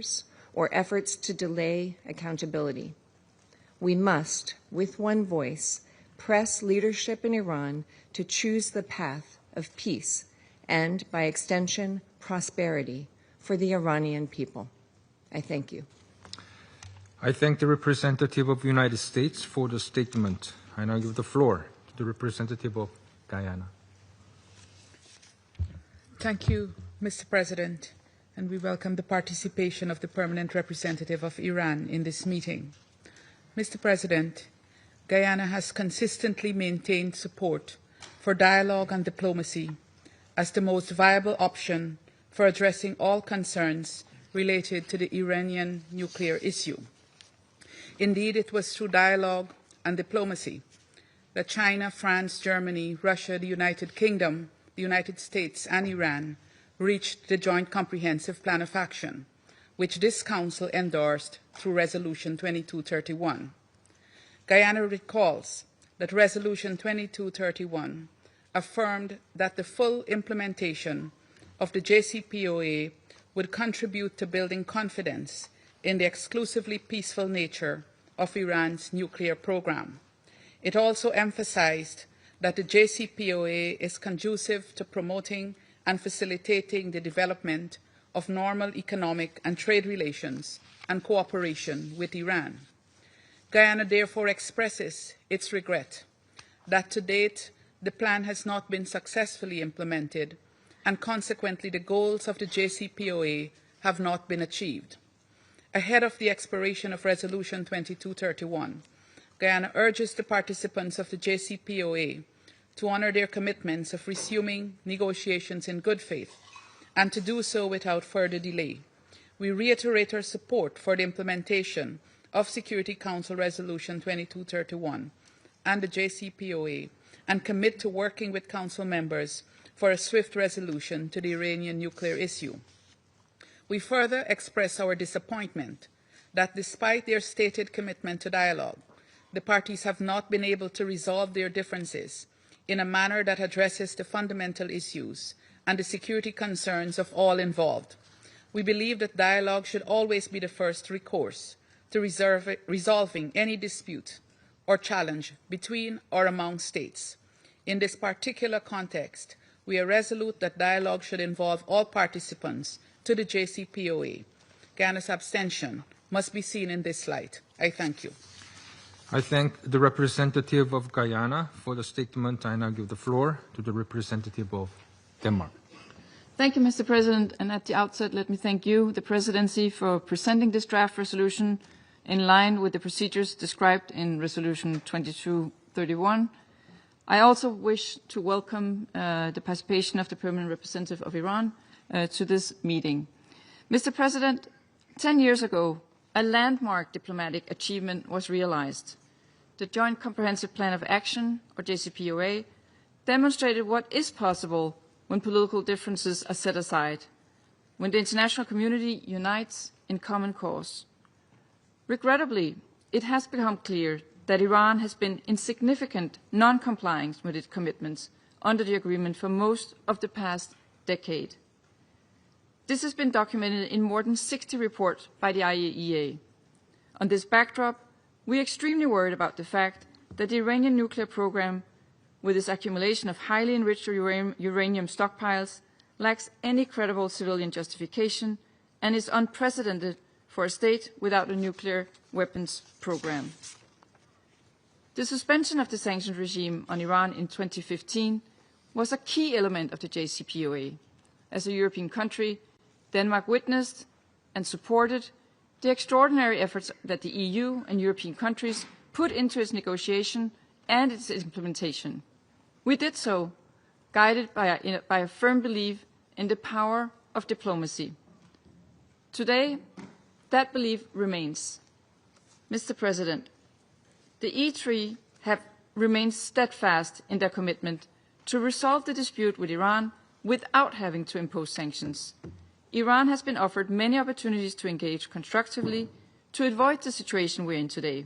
failures or efforts to delay accountability. We must, with one voice, press leadership in Iran to choose the path of peace and, by extension, prosperity for the Iranian people. I thank you. I thank the representative of the United States for the statement. I now give the floor to the representative of Guyana. Thank you, Mr. President, and we welcome the participation of the permanent representative of Iran in this meeting. Mr. President, Guyana has consistently maintained support for dialogue and diplomacy as the most viable option for addressing all concerns related to the Iranian nuclear issue. Indeed, it was through dialogue and diplomacy that China, France, Germany, Russia, the United Kingdom, the United States, and Iran reached the Joint Comprehensive Plan of Action, which this Council endorsed through Resolution 2231. Guyana recalls that Resolution 2231 affirmed that the full implementation of the JCPOA would contribute to building confidence in the exclusively peaceful nature of Iran's nuclear program. It also emphasized that the JCPOA is conducive to promoting and facilitating the development of normal economic and trade relations and cooperation with Iran. Guyana therefore expresses its regret that to date the plan has not been successfully implemented and consequently the goals of the JCPOA have not been achieved. Ahead of the expiration of Resolution 2231, Guyana urges the participants of the JCPOA to honour their commitments of resuming negotiations in good faith and to do so without further delay. We reiterate our support for the implementation of Security Council Resolution 2231 and the JCPOA and commit to working with Council members for a swift resolution to the Iranian nuclear issue. We further express our disappointment that despite their stated commitment to dialogue, the parties have not been able to resolve their differences in a manner that addresses the fundamental issues and the security concerns of all involved. We believe that dialogue should always be the first recourse to resolving any dispute or challenge between or among states. In this particular context, we are resolute that dialogue should involve all participants to the JCPOA. Guyana's abstention must be seen in this light. I thank you. I thank the representative of Guyana for the statement. I now give the floor to the representative of Denmark. Thank you, Mr. President. And at the outset, let me thank you, the Presidency, for presenting this draft resolution in line with the procedures described in Resolution 2231. I also wish to welcome the participation of the Permanent Representative of Iran to this meeting. Mr. President, 10 years ago, a landmark diplomatic achievement was realized. The Joint Comprehensive Plan of Action, or JCPOA, demonstrated what is possible when political differences are set aside, when the international community unites in common cause. Regrettably, it has become clear that Iran has been in significant non-compliance with its commitments under the agreement for most of the past decade. This has been documented in more than 60 reports by the IAEA. On this backdrop, we are extremely worried about the fact that the Iranian nuclear program, with its accumulation of highly enriched uranium stockpiles, lacks any credible civilian justification and is unprecedented for a state without a nuclear weapons program. The suspension of the sanctions regime on Iran in 2015 was a key element of the JCPOA. As a European country, Denmark witnessed and supported the extraordinary efforts that the EU and European countries put into its negotiation and its implementation. We did so guided by a firm belief in the power of diplomacy. Today, that belief remains. Mr. President, the E3 have remained steadfast in their commitment to resolve the dispute with Iran without having to impose sanctions. Iran has been offered many opportunities to engage constructively to avoid the situation we're in today.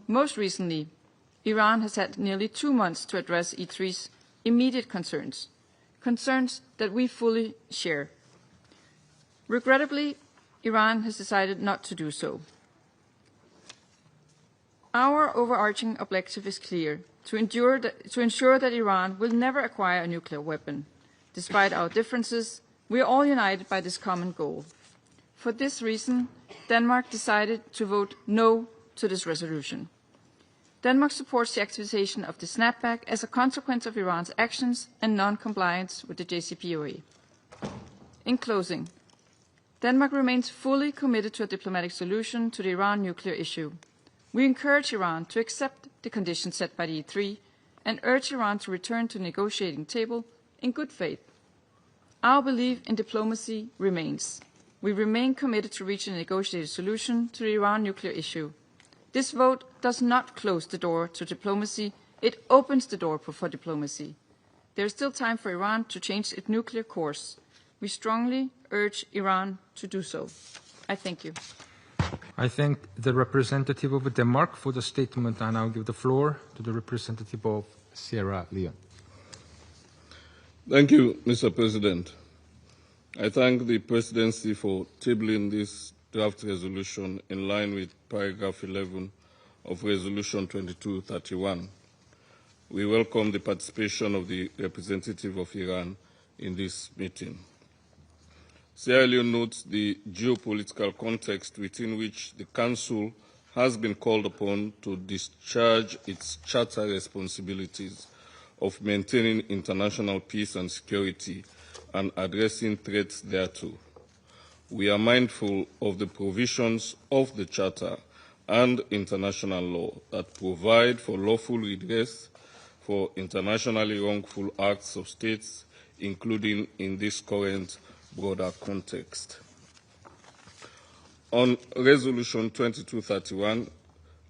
Most recently, Iran has had nearly 2 months to address E3's immediate concerns that we fully share. Regrettably, Iran has decided not to do so. Our overarching objective is clear: to ensure that Iran will never acquire a nuclear weapon. Despite our differences, we are all united by this common goal. For this reason, Denmark decided to vote no to this resolution. Denmark supports the activation of the snapback as a consequence of Iran's actions and non-compliance with the JCPOA. In closing, Denmark remains fully committed to a diplomatic solution to the Iran nuclear issue. We encourage Iran to accept the conditions set by the E3 and urge Iran to return to the negotiating table in good faith. Our belief in diplomacy remains. We remain committed to reaching a negotiated solution to the Iran nuclear issue. This vote does not close the door to diplomacy, it opens the door for diplomacy. There is still time for Iran to change its nuclear course. We strongly urge Iran to do so. I thank you. I thank the representative of Denmark for the statement. I now give the floor to the representative of Sierra Leone. Thank you, Mr. President. I thank the Presidency for tabling this draft resolution in line with paragraph 11 of Resolution 2231. We welcome the participation of the representative of Iran in this meeting. Sierra Leone notes the geopolitical context within which the Council has been called upon to discharge its charter responsibilities of maintaining international peace and security and addressing threats thereto. We are mindful of the provisions of the Charter and international law that provide for lawful redress for internationally wrongful acts of states, including in this current broader context. On Resolution 2231,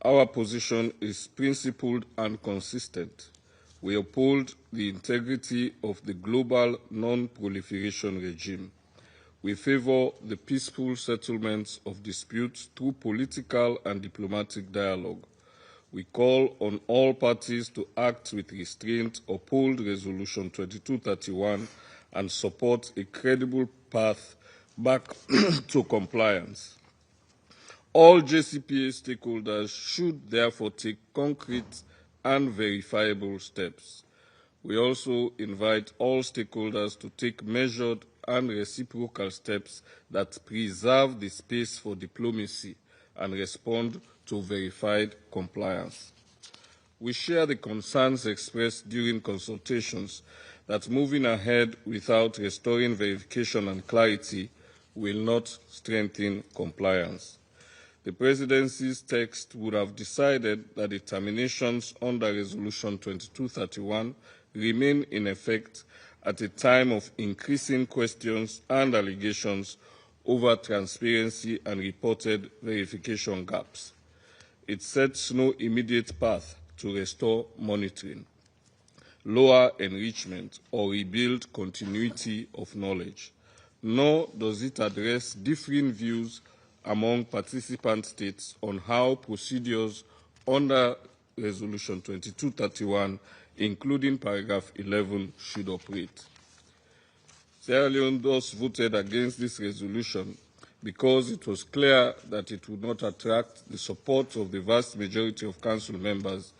our position is principled and consistent. We uphold the integrity of the global non-proliferation regime. We favor the peaceful settlements of disputes through political and diplomatic dialogue. We call on all parties to act with restraint, uphold Resolution 2231, and support a credible path back to compliance. All JCPOA stakeholders should therefore take concrete and verifiable steps. We also invite all stakeholders to take measured and reciprocal steps that preserve the space for diplomacy and respond to verified compliance. We share the concerns expressed during consultations that moving ahead without restoring verification and clarity will not strengthen compliance. The Presidency's text would have decided that the terminations under Resolution 2231 remain in effect at a time of increasing questions and allegations over transparency and reported verification gaps. It sets no immediate path to restore monitoring, lower enrichment, or rebuild continuity of knowledge, nor does it address differing views among participant states on how procedures under Resolution 2231, including paragraph 11, should operate. Sierra Leone thus voted against this resolution because it was clear that it would not attract the support of the vast majority of Council members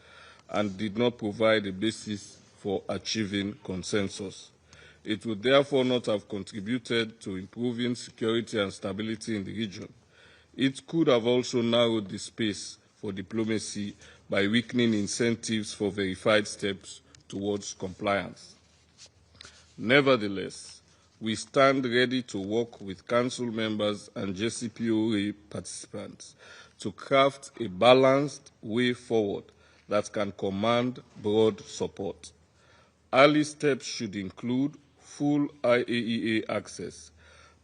and did not provide a basis for achieving consensus. It would therefore not have contributed to improving security and stability in the region. It could have also narrowed the space for diplomacy by weakening incentives for verified steps towards compliance. Nevertheless, we stand ready to work with Council members and JCPOA participants to craft a balanced way forward that can command broad support. Early steps should include full IAEA access,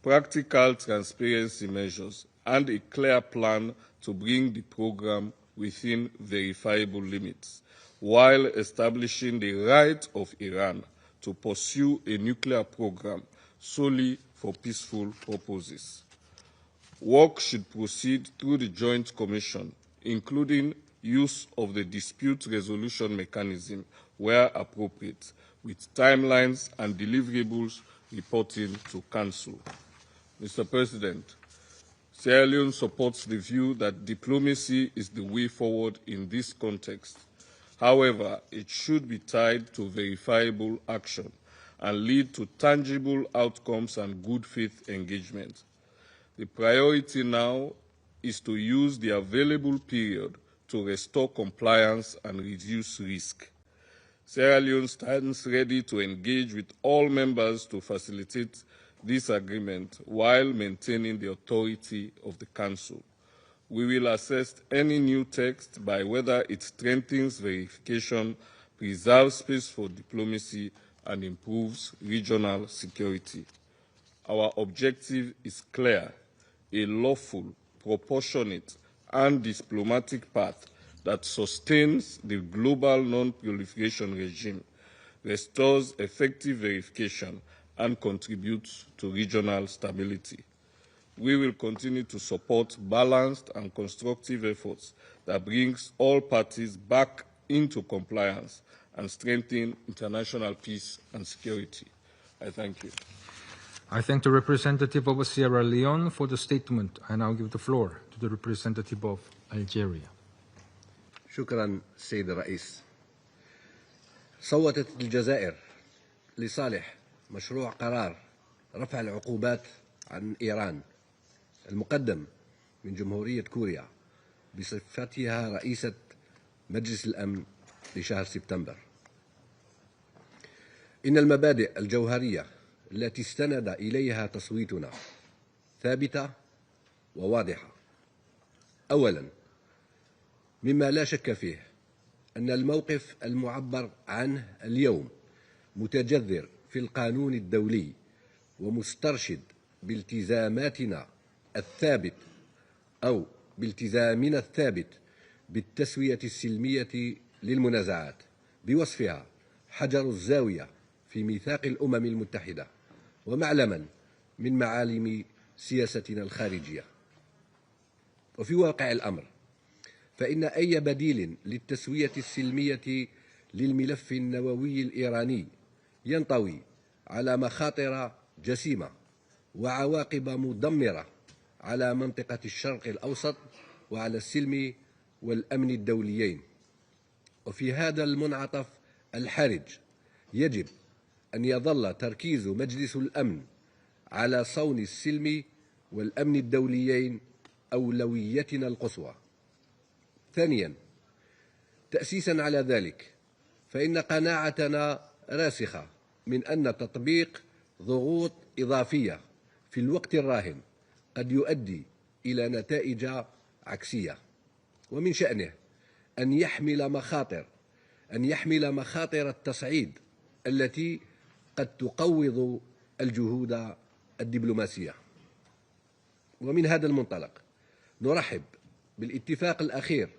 practical transparency measures, and a clear plan to bring the program within verifiable limits, while establishing the right of Iran to pursue a nuclear program solely for peaceful purposes. Work should proceed through the Joint Commission, including use of the dispute resolution mechanism where appropriate, with timelines and deliverables reporting to Council. Mr. President, Sierra Leone supports the view that diplomacy is the way forward in this context. However, it should be tied to verifiable action and lead to tangible outcomes and good faith engagement. The priority now is to use the available period to restore compliance and reduce risk. Sierra Leone stands ready to engage with all members to facilitate this agreement while maintaining the authority of the Council. We will assess any new text by whether it strengthens verification, preserves space for diplomacy, and improves regional security. Our objective is clear: a lawful, proportionate, and diplomatic path that sustains the global non-proliferation regime, restores effective verification, and contributes to regional stability. We will continue to support balanced and constructive efforts that brings all parties back into compliance and strengthen international peace and security. I thank you. I thank the representative of Sierra Leone for the statement. I now give the floor to the representative of Algeria. شكرا سيد الرئيس. صوتت الجزائر لصالح مشروع قرار رفع العقوبات عن إيران المقدم من جمهورية كوريا بصفتها رئيسة مجلس الأمن لشهر سبتمبر. إن المبادئ الجوهرية التي استند إليها تصويتنا ثابتة وواضحة. أولاً، مما لا شك فيه أن الموقف المعبر عنه اليوم متجذر في القانون الدولي ومسترشد بالتزاماتنا الثابت أو بالتزامنا الثابت بالتسوية السلمية للمنازعات بوصفها حجر الزاوية في ميثاق الأمم المتحدة ومعلما من معالم سياستنا الخارجية. وفي واقع الأمر فإن أي بديل للتسوية السلمية للملف النووي الإيراني ينطوي على مخاطر جسيمة وعواقب مدمرة على منطقة الشرق الأوسط وعلى السلم والأمن الدوليين. وفي هذا المنعطف الحرج يجب أن يظل تركيز مجلس الأمن على صون السلم والأمن الدوليين أولويتنا القصوى. ثانيا، تأسيسا على ذلك فإن قناعتنا راسخة من أن تطبيق ضغوط إضافية في الوقت الراهن قد يؤدي إلى نتائج عكسية، ومن شأنه أن يحمل مخاطر التصعيد التي قد تقوض الجهود الدبلوماسية. ومن هذا المنطلق نرحب بالاتفاق الأخير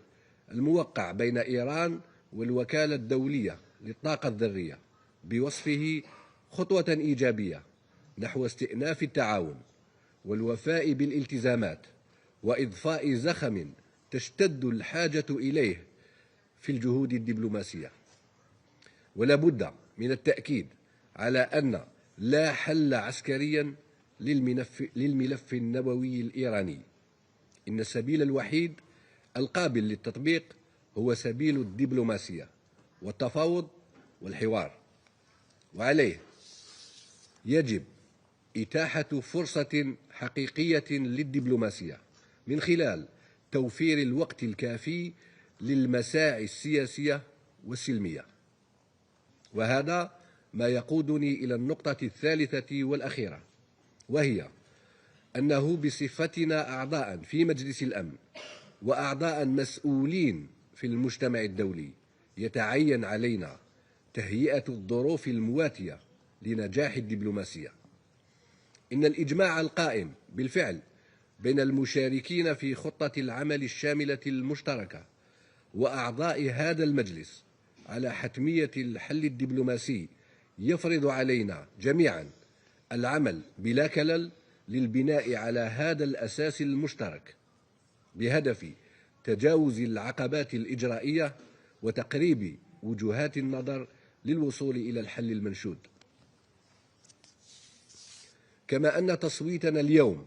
الموقع بين إيران والوكالة الدولية للطاقة الذرية بوصفه خطوة إيجابية نحو استئناف التعاون والوفاء بالالتزامات وإضفاء زخم تشتد الحاجة إليه في الجهود الدبلوماسية. ولا بد من التأكيد على أن لا حل عسكريا للملف النووي الإيراني. إن السبيل الوحيد القابل للتطبيق هو سبيل الدبلوماسية والتفاوض والحوار، وعليه يجب إتاحة فرصة حقيقية للدبلوماسية من خلال توفير الوقت الكافي للمساعي السياسية والسلمية. وهذا ما يقودني إلى النقطة الثالثة والأخيرة، وهي أنه بصفتنا أعضاء في مجلس الأمن وأعضاء مسؤولين في المجتمع الدولي يتعين علينا تهيئة الظروف المواتية لنجاح الدبلوماسية. إن الإجماع القائم بالفعل بين المشاركين في خطة العمل الشاملة المشتركة وأعضاء هذا المجلس على حتمية الحل الدبلوماسي يفرض علينا جميعا العمل بلا كلل للبناء على هذا الأساس المشترك بهدف تجاوز العقبات الإجرائية وتقريب وجهات النظر للوصول إلى الحل المنشود. كما أن تصويتنا اليوم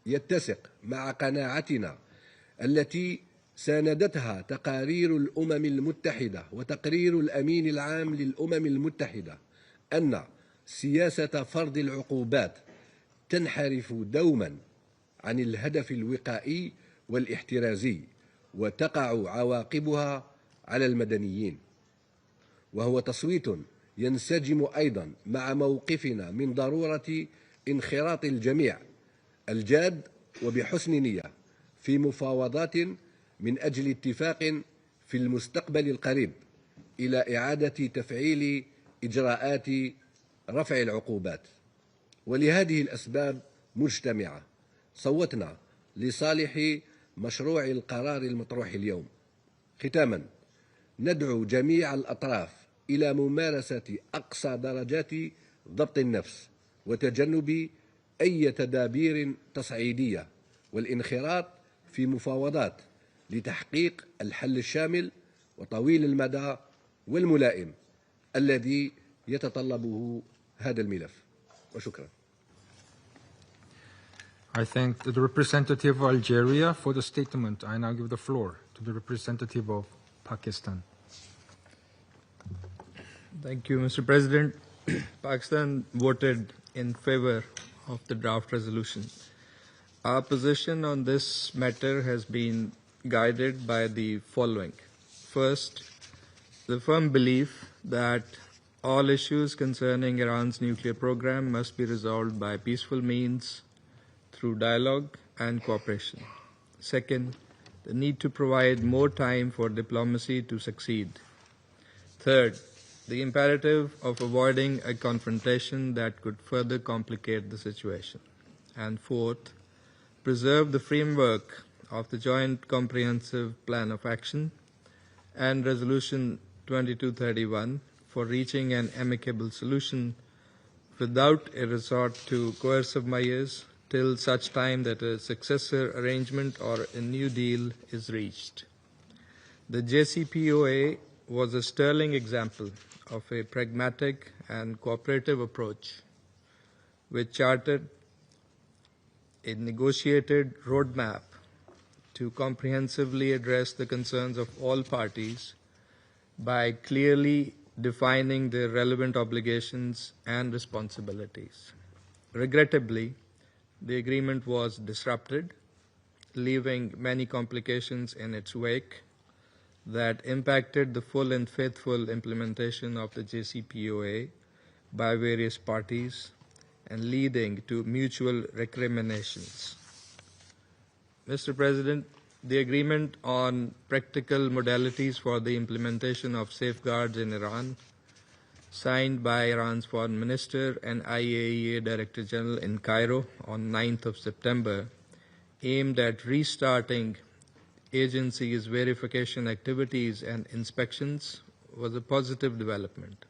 يتسق مع قناعتنا التي ساندتها تقارير الأمم المتحدة وتقرير الأمين العام للأمم المتحدة أن سياسة فرض العقوبات تنحرف دوما عن الهدف الوقائي والاحترازي وتقع عواقبها على المدنيين، وهو تصويت ينسجم أيضا مع موقفنا من ضرورة انخراط الجميع الجاد وبحسن نية في مفاوضات من أجل اتفاق في المستقبل القريب إلى إعادة تفعيل إجراءات رفع العقوبات. ولهذه الأسباب مجتمعة صوتنا لصالح مشروع القرار المطروح اليوم. ختاما، ندعو جميع الأطراف إلى ممارسة أقصى درجات ضبط النفس وتجنب أي تدابير تصعيدية والانخراط في مفاوضات لتحقيق الحل الشامل وطويل المدى والملائم الذي يتطلبه هذا الملف. وشكرا. I thank the representative of Algeria for the statement. I now give the floor to the representative of Pakistan. Thank you, Mr. President. Pakistan voted in favor of the draft resolution. Our position on this matter has been guided by the following. First, the firm belief that all issues concerning Iran's nuclear program must be resolved by peaceful means through dialogue and cooperation. Second, the need to provide more time for diplomacy to succeed. Third, the imperative of avoiding a confrontation that could further complicate the situation. And fourth, preserve the framework of the Joint Comprehensive Plan of Action and Resolution 2231 for reaching an amicable solution without a resort to coercive measures till such time that a successor arrangement or a new deal is reached. The JCPOA was a sterling example of a pragmatic and cooperative approach which charted a negotiated roadmap to comprehensively address the concerns of all parties by clearly defining their relevant obligations and responsibilities. Regrettably, the agreement was disrupted, leaving many complications in its wake that impacted the full and faithful implementation of the JCPOA by various parties and leading to mutual recriminations. Mr. President, the agreement on practical modalities for the implementation of safeguards in Iran, signed by Iran's Foreign Minister and IAEA Director General in Cairo on 9th of September, aimed at restarting agencies' verification activities and inspections, was a positive development.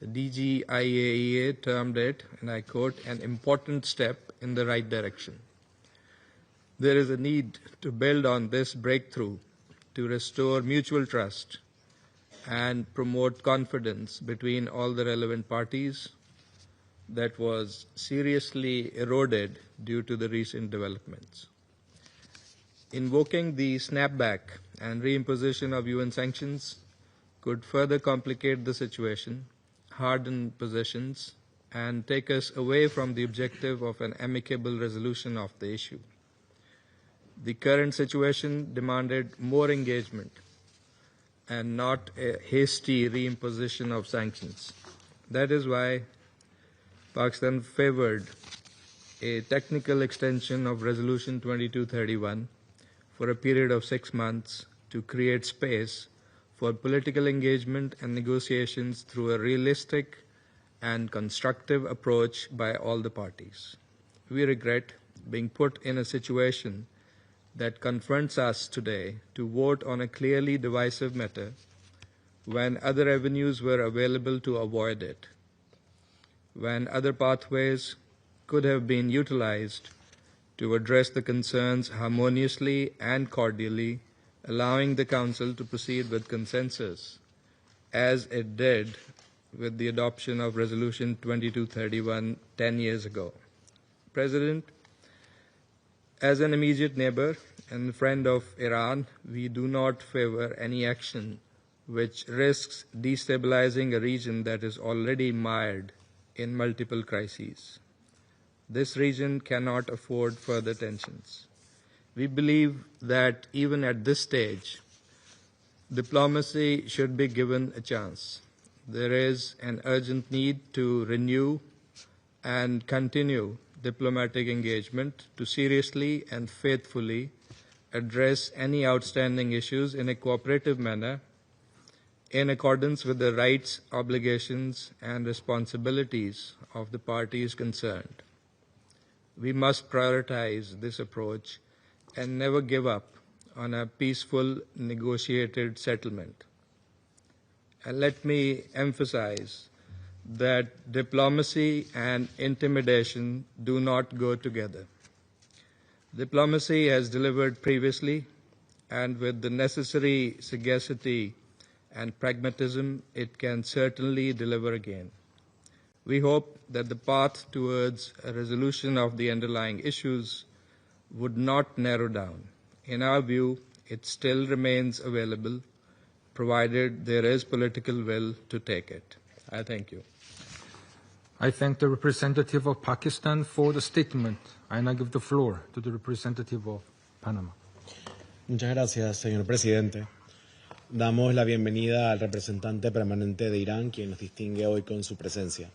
The DG IAEA termed it, and I quote, an important step in the right direction. There is a need to build on this breakthrough to restore mutual trust and promote confidence between all the relevant parties that was seriously eroded due to the recent developments. Invoking the snapback and reimposition of UN sanctions could further complicate the situation, harden positions, and take us away from the objective of an amicable resolution of the issue. The current situation demanded more engagement and not a hasty reimposition of sanctions. That is why Pakistan favored a technical extension of Resolution 2231 for a period of 6 months to create space for political engagement and negotiations through a realistic and constructive approach by all the parties. We regret being put in a situation that confronts us today to vote on a clearly divisive matter when other avenues were available to avoid it, when other pathways could have been utilized to address the concerns harmoniously and cordially, allowing the Council to proceed with consensus, as it did with the adoption of Resolution 2231 10 years ago. President, As an immediate neighbor and friend of Iran, we do not favor any action which risks destabilizing a region that is already mired in multiple crises. This region cannot afford further tensions. We believe that even at this stage, diplomacy should be given a chance. There is an urgent need to renew and continue diplomatic engagement to seriously and faithfully address any outstanding issues in a cooperative manner in accordance with the rights, obligations, and responsibilities of the parties concerned. We must prioritize this approach and never give up on a peaceful, negotiated settlement. And let me emphasize that diplomacy and intimidation do not go together. Diplomacy has delivered previously, and with the necessary sagacity and pragmatism, it can certainly deliver again. We hope that the path towards a resolution of the underlying issues would not narrow down. In our view, it still remains available, provided there is political will to take it. I thank you. I thank the representative of Pakistan for the statement. I now give the floor to the representative of Panama. Muchas gracias, señor presidente. Damos la bienvenida al representante permanente de Irán, quien nos distingue hoy con su presencia.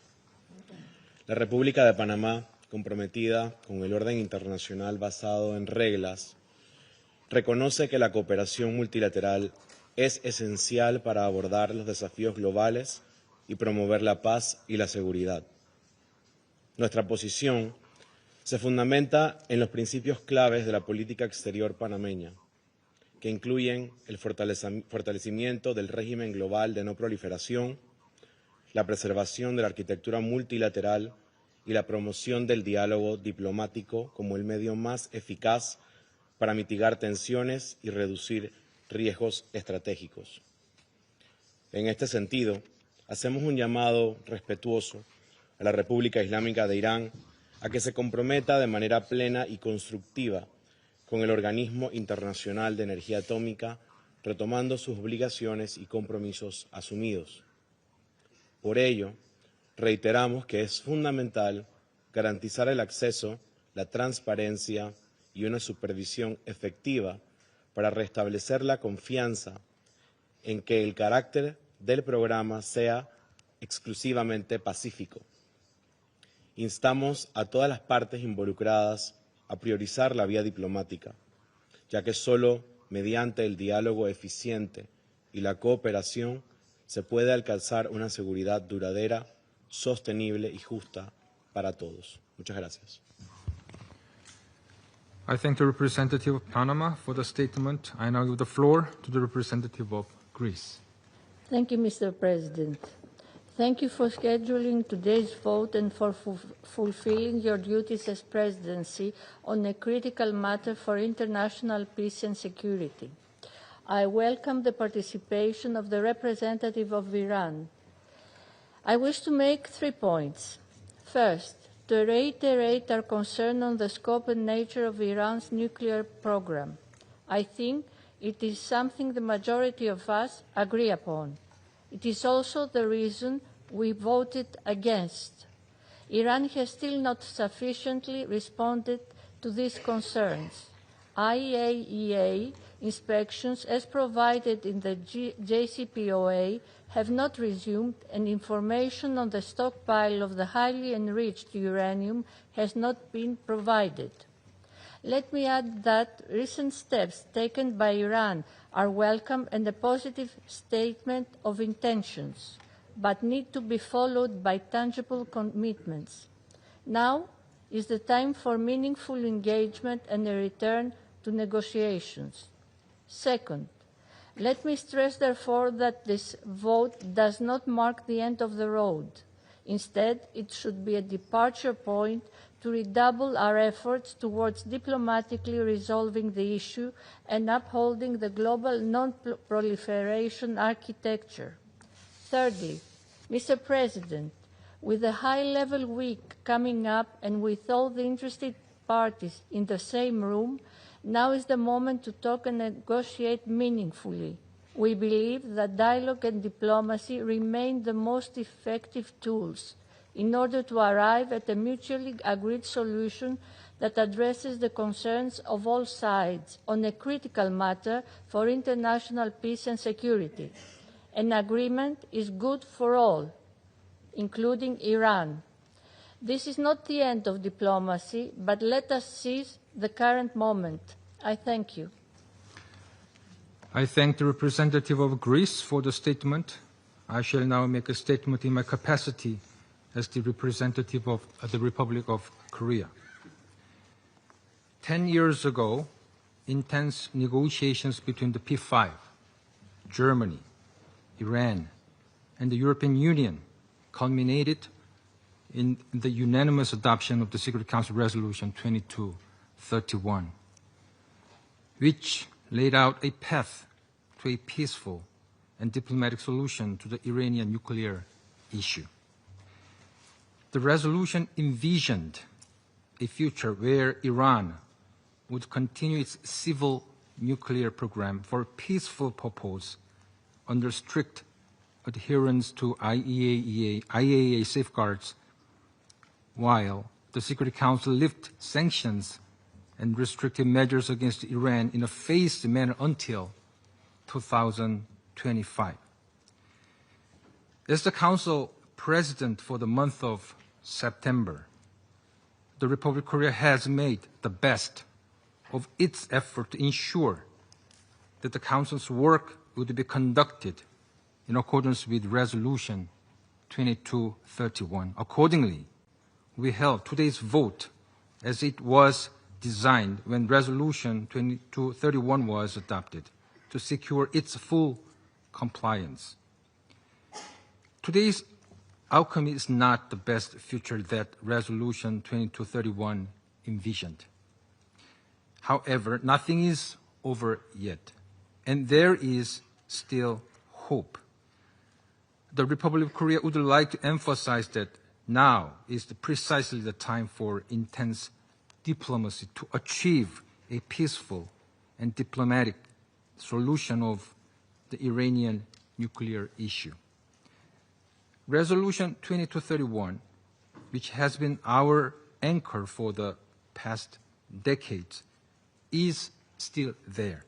La República de Panamá, comprometida con el orden internacional basado en reglas, reconoce que la cooperación multilateral es esencial para abordar los desafíos globales y promover la paz y la seguridad. Nuestra posición se fundamenta en los principios claves de la política exterior panameña, que incluyen el fortalecimiento del régimen global de no proliferación, la preservación de la arquitectura multilateral y la promoción del diálogo diplomático como el medio más eficaz para mitigar tensiones y reducir riesgos estratégicos. En este sentido, hacemos un llamado respetuoso a la República Islámica de Irán a que se comprometa de manera plena y constructiva con el Organismo Internacional de Energía Atómica, retomando sus obligaciones y compromisos asumidos. Por ello, reiteramos que es fundamental garantizar el acceso, la transparencia y una supervisión efectiva para restablecer la confianza en que el carácter del programa sea exclusivamente pacífico. Instamos a todas las partes involucradas a priorizar la vía diplomática, ya que solo mediante el diálogo eficiente y la cooperación se puede alcanzar una seguridad duradera, sostenible y justa para todos. Muchas gracias. I thank the representative of Panama for the statement. I now give the floor to the representative of Greece. Thank you, Mr. President. Thank you for scheduling today's vote and for fulfilling your duties as presidency on a critical matter for international peace and security. I welcome the participation of the representative of Iran. I wish to make 3 points. First, to reiterate our concern on the scope and nature of Iran's nuclear program. I think it is something the majority of us agree upon. It is also the reason we voted against. Iran has still not sufficiently responded to these concerns. IAEA inspections, as provided in the JCPOA, have not resumed, and information on the stockpile of the highly enriched uranium has not been provided. Let me add that recent steps taken by Iran are welcome and a positive statement of intentions, but need to be followed by tangible commitments. Now is the time for meaningful engagement and a return to negotiations. Second, let me stress, therefore, that this vote does not mark the end of the road. Instead, it should be a departure point to redouble our efforts towards diplomatically resolving the issue and upholding the global non-proliferation architecture. Thirdly, Mr. President, with the high-level week coming up and with all the interested parties in the same room, now is the moment to talk and negotiate meaningfully. We believe that dialogue and diplomacy remain the most effective tools in order to arrive at a mutually agreed solution that addresses the concerns of all sides on a critical matter for international peace and security. An agreement is good for all, including Iran. This is not the end of diplomacy, but let us seize the current moment. I thank you. I thank the representative of Greece for the statement. I shall now make a statement in my capacity as the representative of the Republic of Korea. 10 years ago, intense negotiations between the P5, Germany, Iran, and the European Union culminated in the unanimous adoption of the Security Council Resolution 2231, which laid out a path to a peaceful and diplomatic solution to the Iranian nuclear issue. The resolution envisioned a future where Iran would continue its civil nuclear program for a peaceful purpose under strict adherence to IAEA safeguards, while the Security Council lifted sanctions and restrictive measures against Iran in a phased manner until 2025. As the Council President for the month of September, the Republic of Korea has made the best of its effort to ensure that the Council's work would be conducted in accordance with Resolution 2231. Accordingly, we held today's vote as it was designed when Resolution 2231 was adopted to secure its full compliance. Today's outcome is not the best future that Resolution 2231 envisioned. However, nothing is over yet, and there is still hope. The Republic of Korea would like to emphasize that now is precisely the time for intense diplomacy to achieve a peaceful and diplomatic solution of the Iranian nuclear issue. Resolution 2231, which has been our anchor for the past decades, is still there,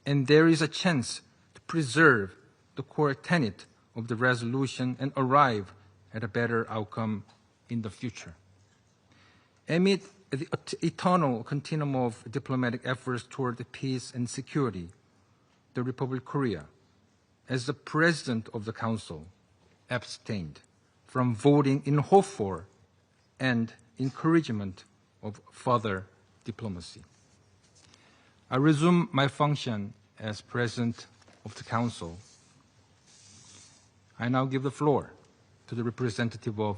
and there is a chance to preserve the core tenet of the resolution and arrive at a better outcome in the future. Amid the eternal continuum of diplomatic efforts toward peace and security, the Republic of Korea, as the President of the Council, abstained from voting in hope for and encouragement of further diplomacy. I resume my function as President of the Council. I now give the floor to the representative of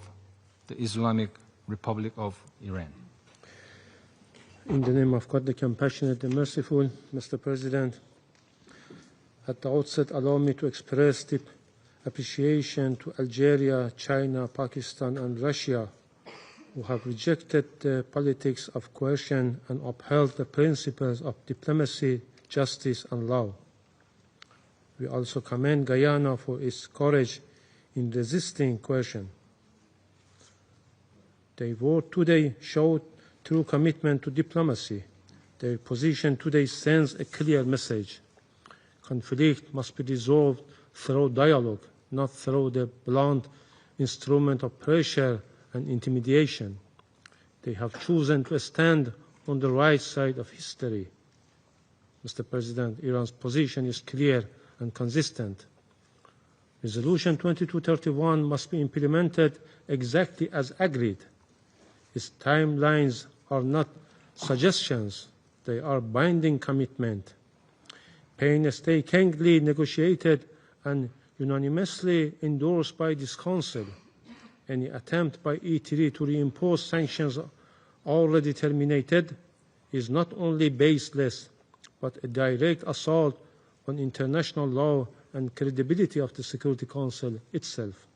the Islamic Republic of Iran. In the name of God, the compassionate and merciful, Mr. President, at the outset, allow me to express deep appreciation to Algeria, China, Pakistan, and Russia, who have rejected the politics of coercion and upheld the principles of diplomacy, justice, and law. We also commend Guyana for its courage in resisting coercion. Their vote today showed true commitment to diplomacy. Their position today sends a clear message. Conflict must be resolved through dialogue, not through the blunt instrument of pressure and intimidation. They have chosen to stand on the right side of history. Mr. President, Iran's position is clear and consistent. Resolution 2231 must be implemented exactly as agreed. Its timelines are not suggestions, they are binding commitment. Painstakingly negotiated and unanimously endorsed by this Council, any attempt by E3 to reimpose sanctions already terminated is not only baseless, but a direct assault on international law and credibility of the Security Council itself.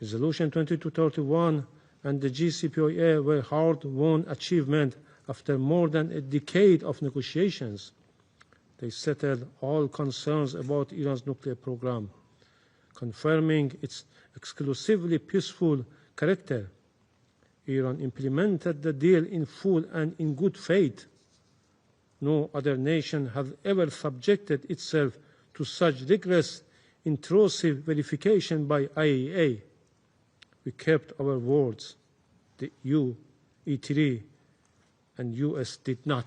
Resolution 2231 and the JCPOA were hard-won achievements after more than a decade of negotiations. They settled all concerns about Iran's nuclear program, confirming its exclusively peaceful character. Iran implemented the deal in full and in good faith. No other nation has ever subjected itself to such rigorous, intrusive verification by IAEA. We kept our words. The EU, E3, and US did not.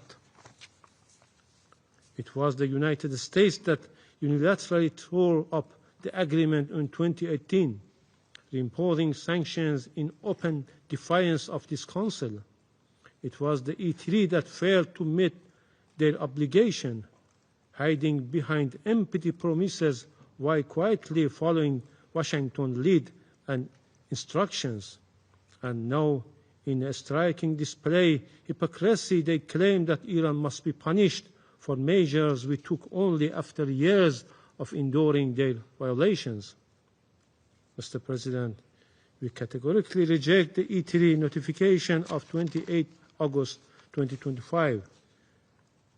It was the United States that unilaterally tore up the agreement in 2018, reimposing sanctions in open defiance of this Council. It was the E3 that failed to meet their obligation, hiding behind empty promises while quietly following Washington's lead and instructions. And now, in a striking display hypocrisy, they claim that Iran must be punished for measures we took only after years of enduring their violations. Mr. President, we categorically reject the E3 notification of 28 August 2025.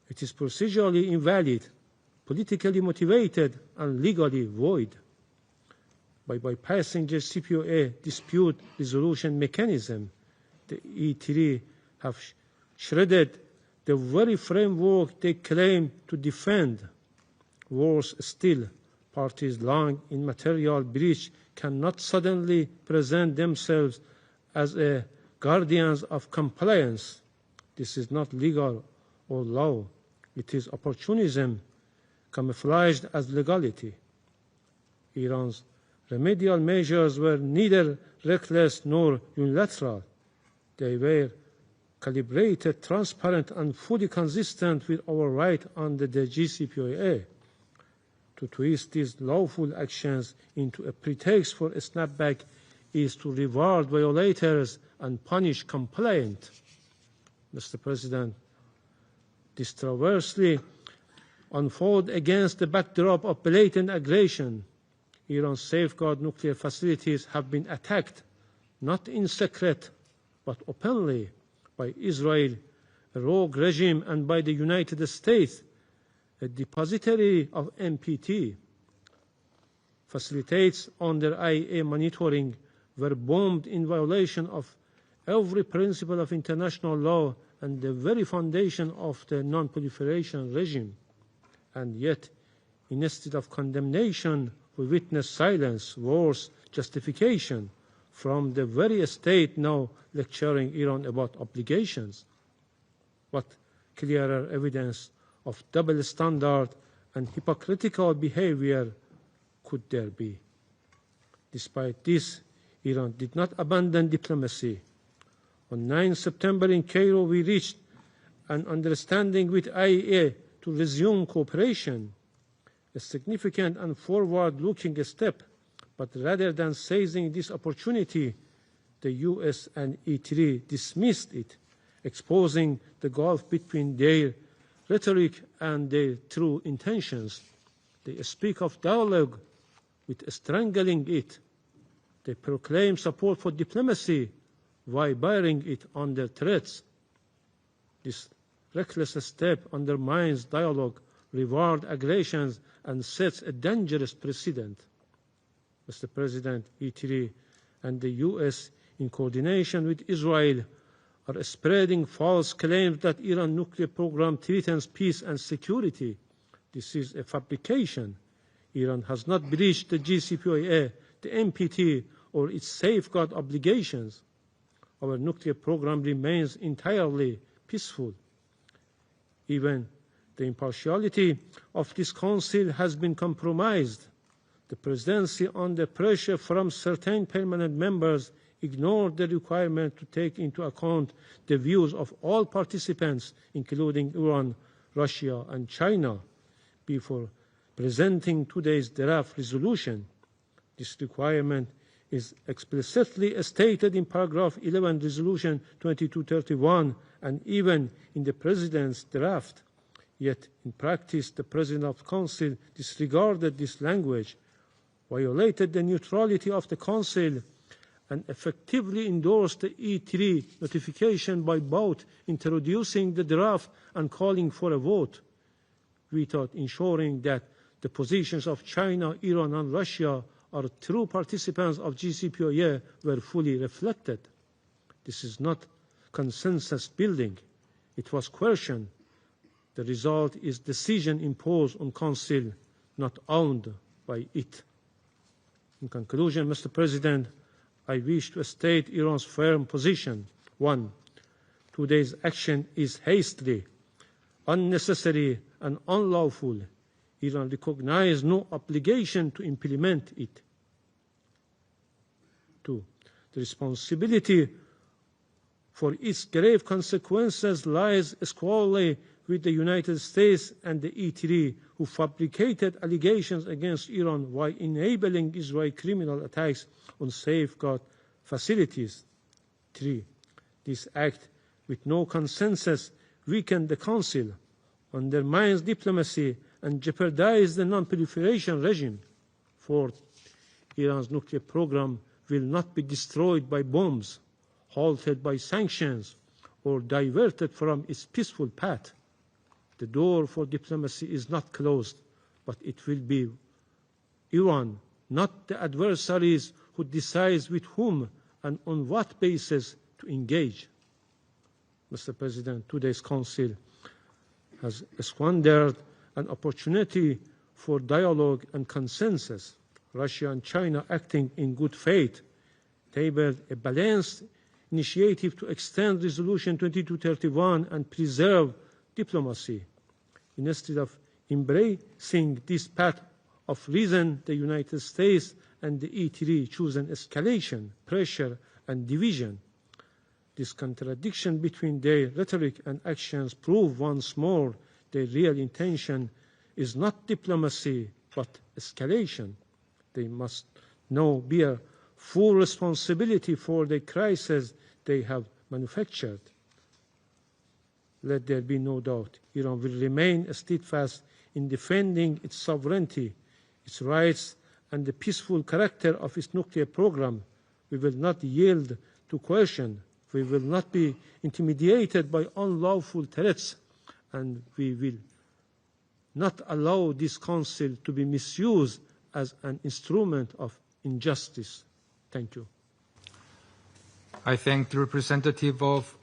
It is procedurally invalid, politically motivated, and legally void. By bypassing the CPOA dispute resolution mechanism, the E3 have shredded the very framework they claim to defend. Worse still, parties long in material breach cannot suddenly present themselves as guardians of compliance. This is not legal or law. It is opportunism camouflaged as legality. Iran's remedial measures were neither reckless nor unilateral. They were calibrated, transparent, and fully consistent with our right under the JCPOA. To twist these lawful actions into a pretext for a snapback is to reward violators and punish compliant. Mr. President, this traversely unfold against the backdrop of blatant aggression. Iran's safeguard nuclear facilities have been attacked, not in secret, but openly, by Israel, a rogue regime, and by the United States, a depository of NPT. Facilitates under IAEA monitoring were bombed in violation of every principle of international law and the very foundation of the non-proliferation regime. And yet, instead of condemnation, we witness silence, worse, justification from the very state now lecturing Iran about obligations. What clearer evidence of double standard and hypocritical behavior could there be? Despite this, Iran did not abandon diplomacy. On 9 September in Cairo, we reached an understanding with IAEA to resume cooperation, a significant and forward-looking step. But rather than seizing this opportunity, the US and E3 dismissed it, exposing the gulf between their rhetoric and their true intentions. They speak of dialogue with strangling it. They proclaim support for diplomacy while burying it under threats. This reckless step undermines dialogue, rewards aggressions, and sets a dangerous precedent. Mr. President, E3 and the US, in coordination with Israel, are spreading false claims that Iran's nuclear program threatens peace and security. This is a fabrication. Iran has not breached the JCPOA, the NPT, or its safeguard obligations. Our nuclear program remains entirely peaceful. Even the impartiality of this Council has been compromised. The Presidency, under pressure from certain permanent members, ignored the requirement to take into account the views of all participants, including Iran, Russia, and China, before presenting today's draft resolution. This requirement is explicitly stated in paragraph 11, Resolution 2231, and even in the President's draft. Yet, in practice, the President of the Council disregarded this language, violated the neutrality of the Council, and effectively endorsed the E3 notification by both introducing the draft and calling for a vote, without ensuring that the positions of China, Iran, and Russia are true participants of JCPOA were fully reflected. This is not consensus building. It was coercion. The result is decision imposed on Council, not owned by it. In conclusion, Mr. President, I wish to state Iran's firm position. 1. Today's action is hastily, unnecessary, and unlawful. Iran recognizes no obligation to implement it. 2. The responsibility for its grave consequences lies squarely with the United States and the E3, who fabricated allegations against Iran while enabling Israeli criminal attacks on safeguard facilities. 3. This act, with no consensus, weakened the Council, undermines diplomacy, and jeopardized the non-proliferation regime. 4. Iran's nuclear program will not be destroyed by bombs, halted by sanctions, or diverted from its peaceful path. The door for diplomacy is not closed, but it will be Iran, not the adversaries, who decides with whom and on what basis to engage. Mr. President, today's Council has squandered an opportunity for dialogue and consensus. Russia and China, acting in good faith, tabled a balanced initiative to extend Resolution 2231 and preserve diplomacy. Instead of embracing this path of reason, the United States and the E3 choose an escalation, pressure, and division. This contradiction between their rhetoric and actions prove once more their real intention is not diplomacy, but escalation. They must now bear full responsibility for the crisis they have manufactured. Let there be no doubt, Iran will remain steadfast in defending its sovereignty, its rights, and the peaceful character of its nuclear program. We will not yield to coercion. We will not be intimidated by unlawful threats, and we will not allow this Council to be misused as an instrument of injustice. Thank you. I thank the representative of